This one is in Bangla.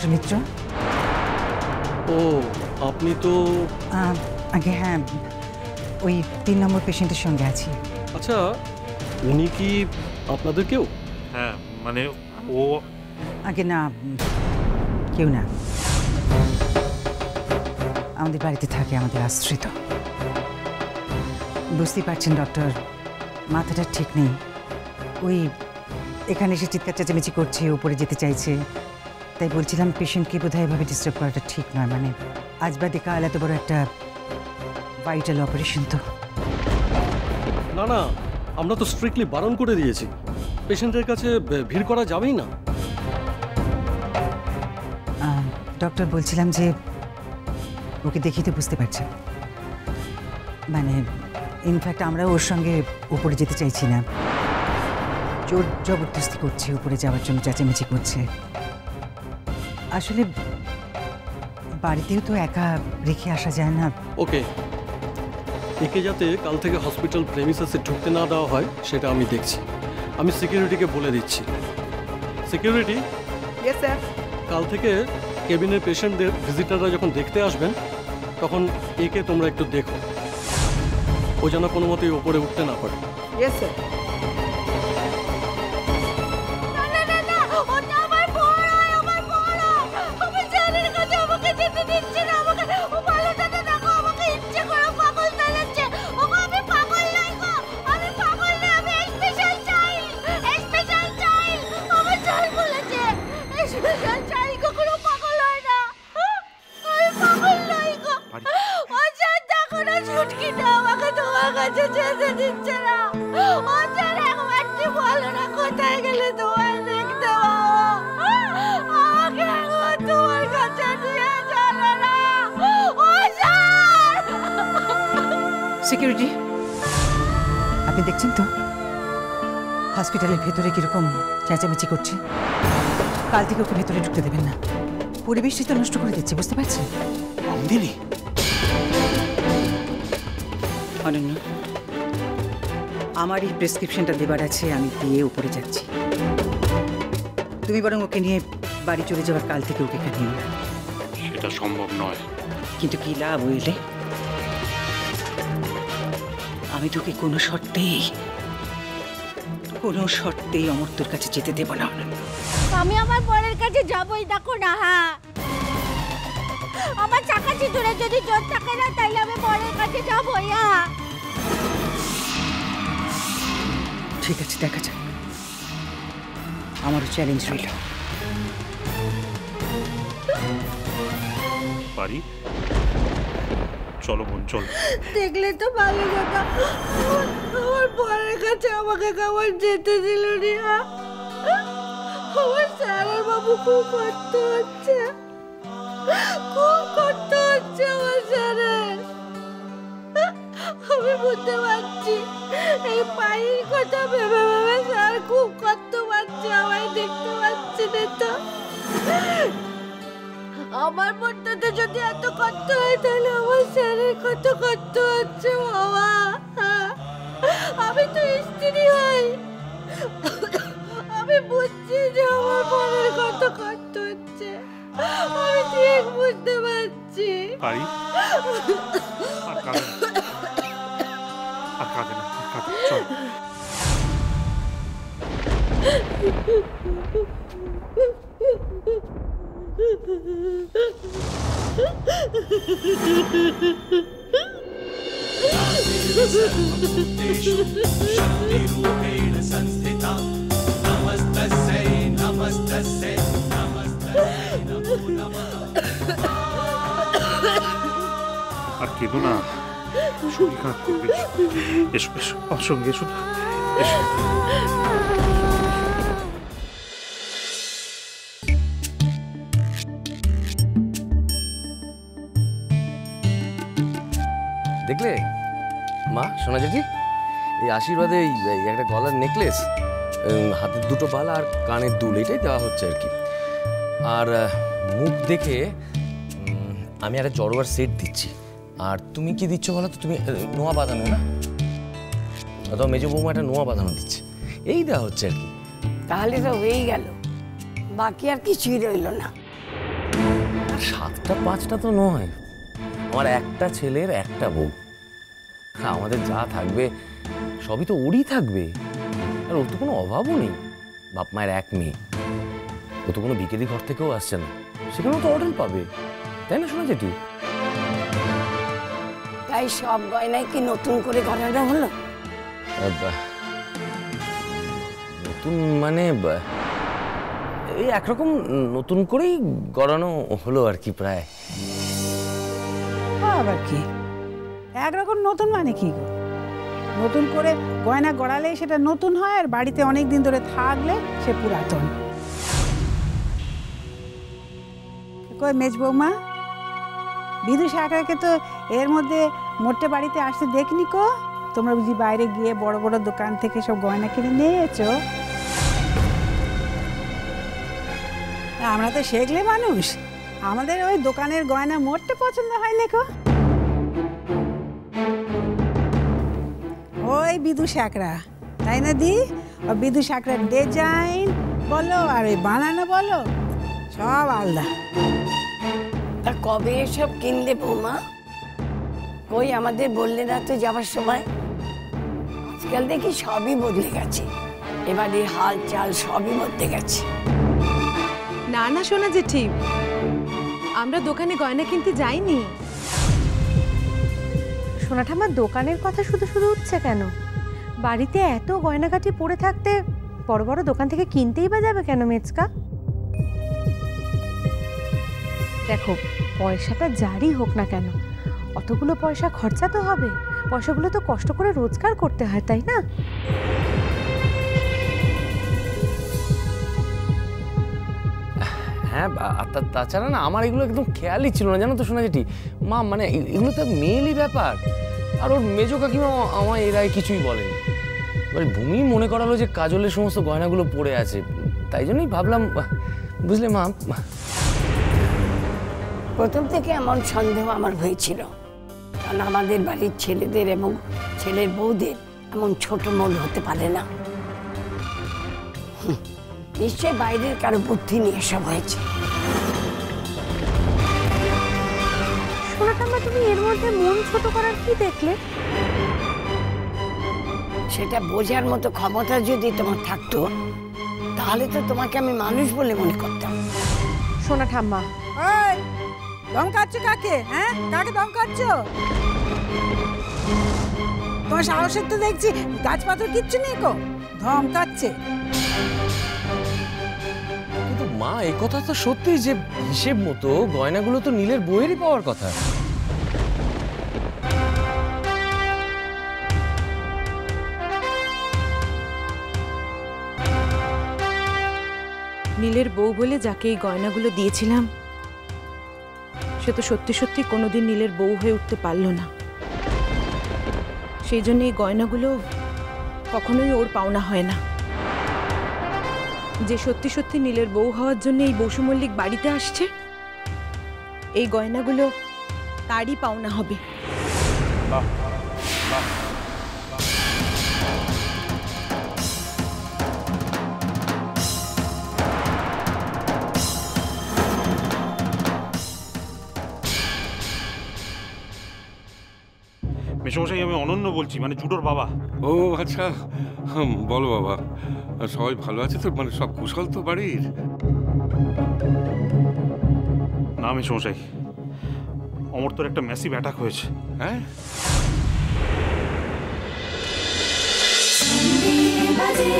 ডক্টর মিত্র। ও আপনি তো আগে হ্যাঁ, ওই 3 নম্বর পেশেন্টের সঙ্গে আছি। আচ্ছা, উনি কি আপনাদের কেউ? হ্যাঁ মানে ও আগে না, কেউ না, আমাদের বাড়িতে থাকে, আমাদের আশ্রিত। বুঝতেই পারছেন ডক্টর, মাথাটা ঠিক নেই। ওই এখানে এসে চিৎকার চেঁচামেচি করছে, উপরে যেতে চাইছে। তাই বলছিলাম পেশেন্টকে বোধহয় এভাবে ডিস্টার্ব করাটা ঠিক নয়। মানে আজ বাদে কাল এত বড় একটা ভাইটাল অপারেশন তো। না না, আমরা তো স্ট্রিক্টলি বারণ করে দিয়েছি, পেশেন্টের কাছে ভিড় করা যাবেই না। ডক্টর বলছিলাম যে ওকে দেখেই তো বুঝতে পারছেন, মানে ইনফ্যাক্ট আমরা ওর সঙ্গে উপরে যেতে চাইছি না। জোর জবরদস্তি করছে, উপরে যাওয়ার জন্য চেঁচামেচি করছে। আসলে বাড়িতেও তো একা রেখে আসা যায় না। ওকে, একে যাতে কাল থেকে হসপিটাল প্রেমিসেসে ঢুকতে না দেওয়া হয় সেটা আমি দেখছি। আমি সিকিউরিটিকে বলে দিচ্ছি। Security, yes sir. কাল থেকে কেবিনের পেশেন্টদের ভিজিটাররা যখন দেখতে আসবেন তখন একে তোমরা একটু দেখো, ও যেন কোনো মতেই ওপরে উঠতে না পারে। Yes sir. সিকিউরিটি, আপনি দেখছেন তো হসপিটালের ভেতরে কিরকম চেঁচামেচি করছে। কাল থেকে ওকে ভেতরে ঢুকতে দেবেন না, পরিবেশটি তো নষ্ট করে দিচ্ছে, বুঝতে পারছেন? নন্দিনী, অনন্য, আমার এই প্রেসক্রিপশনটা দেবার আছে, আমি দিয়ে উপরে যাচ্ছি। তুমি বরং ওকে নিয়ে বাড়ি চলে যাওয়ার, কাল থেকে ওকে এখানে নিও না। সেটা সম্ভব নয়। কিন্তু কি লাভ হইলে? আমি তোকে কোনো শর্তেই অমর্ত্যর কাছে যেতে দেব না। আমি আমার বরের কাছে যাবই, দেখো না। হ্যাঁ, আমার চাকা চিতুরে যদি জোর থাকে না, তাইলে আমি বরের কাছে যাবই। হ্যাঁ ঠিক আছে, দেখা যাক। আমারও চ্যালেঞ্জ রইল। পারি, চলো বোন, চলো। দেখলে তো ভালো কথা, আমার বরের কাছে আমাকে কেমন যেতে দিল না। আমার স্যারের বাবু খুব কষ্ট হচ্ছে, আমার স্যারের। আমি বুঝতে পারছি এই পায়ের কথা ভেবে ভেবে স্যার খুব কষ্ট পাচ্ছে, আমায় দেখতে পাচ্ছি না তো। আমার মনটাতে যদি এত কষ্ট হয়, তাহলে আমার স্যারের কত কষ্ট হচ্ছে বাবা। আমি তো স্ত্রী হই, আমি বুঝছি যে আমার বোনের কত কষ্ট হচ্ছে, আমি ঠিক বুঝতে পারছি। পারি, আর কাঁদে না, চল। আর কেঁদো না, শরীর খারাপ করবে। এসো এসো, আমার সঙ্গে এসো, এসো। দেখলে মা, সোনা জেঠি, এই আশীর্বাদে এই একটা গলার নেকলেস, হাতের দুটো বালা আর কানের দুল, এটাই দেওয়া হচ্ছে আর কি। আর মুখ দেখে আমি একটা জড়োয়ার সেট দিচ্ছি। আর তুমি কি দিচ্ছ বলো তো? তুমি নোয়া বাঁধানো না, অথবা মেজো বৌমা একটা নোয়া বাঁধানো দিচ্ছে, এই দেওয়া হচ্ছে আর কি। তাহলে তো হয়েই গেল, বাকি আর কিছুই রইল না। আমার 7টা 5টা তো নয়, আমার একটা ছেলের একটা বউ। আমাদের যা থাকবে সবই তো ওরই থাকবে, আর ওর তো কোনো অভাবও নেই। বাপ মায়ের এক মেয়ে, ও তো কোনো বিকেলি ঘর থেকেও আসছে না, সেখানেও তো অর্ডার পাবে, তাই না শোনা যেটি? তাই সব গয়নায় কি নতুন করে গয়নাটা হলো? নতুন মানে এই একরকম নতুন করেই গড়ানো হলো আর কি প্রায়। আবার কি একরকম নতুন মানে কি গো? নতুন করে গয়না গড়ালে সেটা নতুন হয়, আর বাড়িতে অনেক দিন ধরে থাকলে সে পুরাতন। কই মেজ বৌমা, বিদু সাকাকে তো এর মধ্যে মোটে বাড়িতে আসতে দেখিনি কো। তোমরা বুঝি বাইরে গিয়ে বড় বড় দোকান থেকে সব গয়না কিনে নিয়েছো? আমরা তো শেখলে মানুষ, আমাদের ওই দোকানের গয়না মোটে পছন্দ হয় না কো। ওই বিদু সাকরা, তাই না দি? আর বিদু সাকরার ডিজাইন বলো আর ওই বানানো বলো, সব আলাদা। তা কবে এসব কিনলে বৌমা? কই আমাদের বললে না তো যাবার সময়। আজকাল দেখি সবই বদলে গেছে, এবারে হাল চাল সবই বদলে গেছে। না না শোনা জেঠি, আমরা দোকানে গয়না কিনতে যাইনি। সোনা ঠাম্মার দোকানের কথা শুধু শুধু উঠছে কেন? বাড়িতে এত গয়নাগাটি পড়ে থাকতে বড় বড় দোকান থেকে কিনতেই বা যাবে কেন মেচকা? দেখো, পয়সাটা যারই হোক না কেন, অতগুলো পয়সা খরচা তো হবে, পয়সাগুলো তো কষ্ট করে রোজগার করতে হয়, তাই না? হ্যাঁ, তাছাড়া না আমার এগুলো একদম খেয়ালই ছিল না, জানো তো শোনা যেটি মা। মানে এগুলো তো মেয়েলি ব্যাপার, আর ওর মেজো কাকিমা আমার এর আগে কিছুই বলেনি। এবার ভূমি মনে করালো যে কাজলের সমস্ত গয়নাগুলো পড়ে আছে, তাই জন্যই ভাবলাম, বুঝলে মা। প্রথম থেকে এমন সন্দেহ আমার হয়েছিল, কারণ আমাদের বাড়ির ছেলেদের এবং ছেলের বউদের এমন ছোট মন হতে পারে না। নিশ্চয় বাইরের কারো বুদ্ধি নিয়ে এসব হয়েছে। সোনা ঠাম্মা, তুমি এর মধ্যে মন ছোট করার কি দেখলে? সেটা বোঝার মতো ক্ষমতা যদি তোমার থাকতো, তাহলে তো তোমাকে আমি মানুষ বলে মনে করতাম। সোনা ঠাম্মা, ওই ধমকাচ্ছ কাকে? হ্যাঁ, কাকে ধমকাচ্ছ? তোমার সাহসের তো দেখছি গাছপাথর কিচ্ছু নেই কো, ধমকাচ্ছে। কিন্তু মা, এই কথা তো সত্যি যে হিসেব মতো গয়নাগুলো তো নীলের বইয়েরই পাওয়ার কথা। নীলের বউ বলে যাকে এই গয়নাগুলো দিয়েছিলাম, সে তো সত্যি সত্যি কোনোদিন নীলের বউ হয়ে উঠতে পারল না। সেই জন্য এই গয়নাগুলো কখনোই ওর পাওনা হয় না। যে সত্যি সত্যি নীলের বউ হওয়ার জন্য এই বসু মল্লিক বাড়িতে আসছে, এই গয়নাগুলো তারই পাওনা হবে। মেসমশাই, আমি অনন্য বলছি, মানে জুটোর বাবা। ও আচ্ছা, বলো বাবা, সবাই ভালো আছে তো? মানে সব কুশল তো বাড়ির? না মেসমশাই, অমর তোর একটা ম্যাসিভ অ্যাটাক হয়েছে। হ্যাঁ, বাজে